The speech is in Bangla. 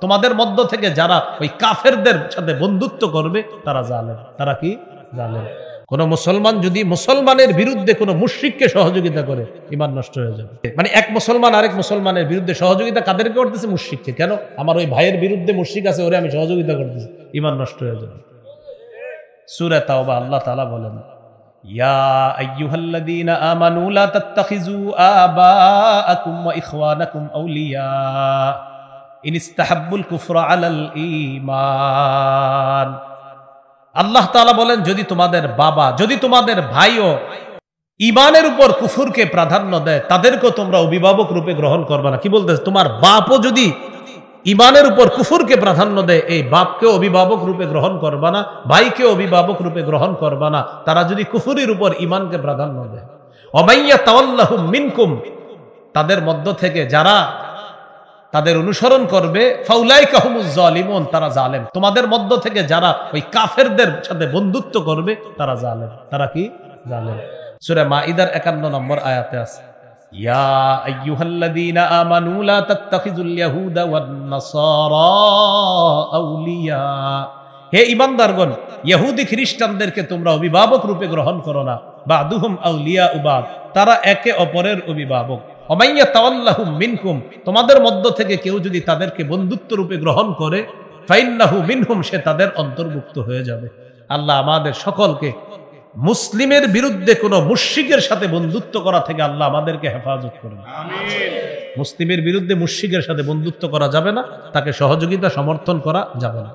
তোমাদের মধ্য থেকে যারা ওই কাফেরদের সাথে বন্ধুত্ব করবে তারা জালেম। তারা কি? জালেম। কোন মুসলমান যদি মুসলমানের বিরুদ্ধে কোন মুশরিককে সহযোগিতা করে, ঈমান নষ্ট হয়ে যাবে। মানে এক মুসলমান আরেক মুসলমানের বিরুদ্ধে সহযোগিতা কাদেরকে করতেছে? মুশরিককে। কেন? আমার ওই ভাইয়ের বিরুদ্ধে মুশরিক আছে, ওরে আমি সহযোগিতা করতেছি, ঈমান নষ্ট হয়ে যাবে। সূরা তাওবা আল্লাহ তাআলা বলেন, ইয়া আইয়ুহাল্লাযীনা আমানু লা তাত্তাখিযু আবাআকুম ওয়া ইখওয়ানাকুম আউলিয়া ইন ইসতাহাব্বুল কুফরা আলাল ঈমান। আল্লাহ তাআলা বলেন, যদি তোমাদের বাবা, যদি তোমাদের ভাইও ঈমানের উপর কুফরকে প্রাধান্য দেয়, তাদেরকেও তোমরা অভিভাবক রূপে গ্রহণ করবে না। কি বলতেছে? তোমার বাপও যদি ঈমানের উপর কুফরকে প্রাধান্য দেয়, এই বাপকে অভিভাবক রূপে গ্রহণ করবা না, ভাইকে অভিভাবক রূপে গ্রহণ করবা না, তারা যদি কুফরের উপর ঈমানকে প্রাধান্য দেয়। ওয়ামাইয়া তাওয়াল্লাহুম মিনকুম, তাদের মধ্য থেকে যারা তাদের অনুসরণ করবে, ফাউলাইকা হুমুজ জালিমুন, তারা জালেম। তোমাদের মধ্য থেকে যারা ওই কাফেরদের সাথে বন্ধুত্ব করবে তারা জালেম। তারা কি? জালেম। সূরা মাঈদার 51 নম্বর আয়াতে আছে, ইয়া আইয়ুহাল্লাযীনা আমানু লা তাত্তাখিযুল ইয়াহুদা ওয়ান নাসারা আউলিয়া। হে ঈমানদারগণ, ইহুদি খ্রিস্টানদেরকে তোমরা অভিভাবক রূপে গ্রহণ করো না। বাদুহুম আউলিয়াউ বাদ, তারা একে অপরের অভিভাবক। ওমাইয়া তাওয়াল্লাহুম মিনকুম, তোমাদের মধ্য থেকে কেউ যদি তাদেরকে বন্ধুত্ব রূপে গ্রহণ করে, ফাইন্নাহু মিনহুম, সে তাদের অন্তর্ভুক্ত হয়ে যাবে। আল্লাহ আমাদের সকলকে মুসলিমের বিরুদ্ধে কোন মুশরিকের সাথে বন্ধুত্ব করা থেকে আল্লাহ আমাদেরকে হেফাজত করুন। আমিন। মুসলিমের বিরুদ্ধে মুশরিকের সাথে বন্ধুত্ব করা যাবে না, তাকে সহযোগিতা সমর্থন করা যাবে না।